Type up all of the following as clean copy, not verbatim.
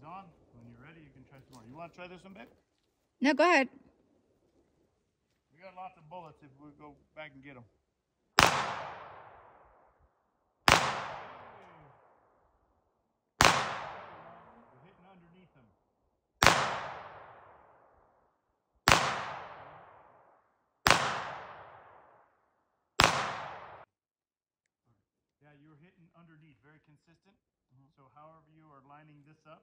on. When you're ready, you can try some more. You want to try this one, babe? No, go ahead. We got lots of bullets if we go back and get them. We're hitting underneath them. Yeah, you're hitting underneath, very consistent. So however you are lining this up,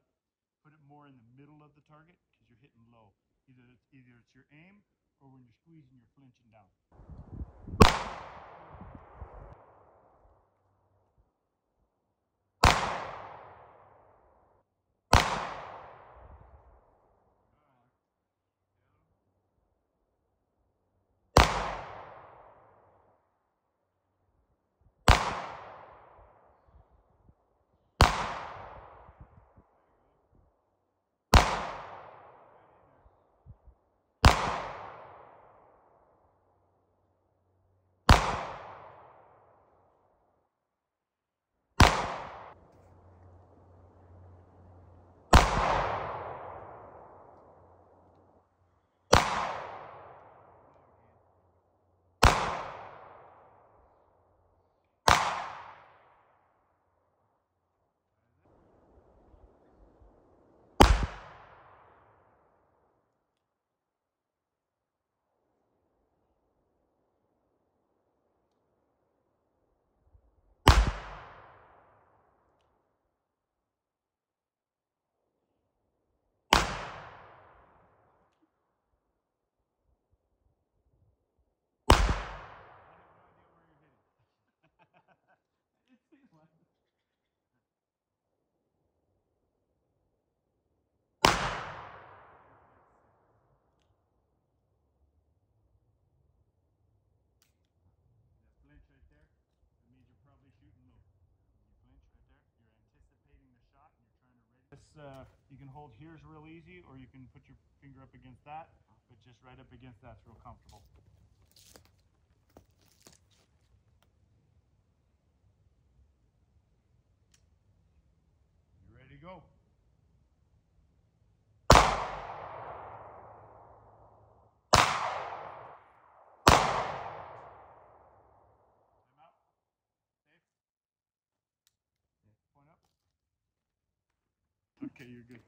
put it more in the middle of the target because you're hitting low. Either it's your aim or when you're squeezing, you're flinching down. Flinch right there, that means you're probably shooting low. You flinch right there, you're anticipating the shot and you're trying to ready. This, you can hold here's real easy, or you can put your finger up against that, but just right up against that's real comfortable. You ready to go? Okay, you're good.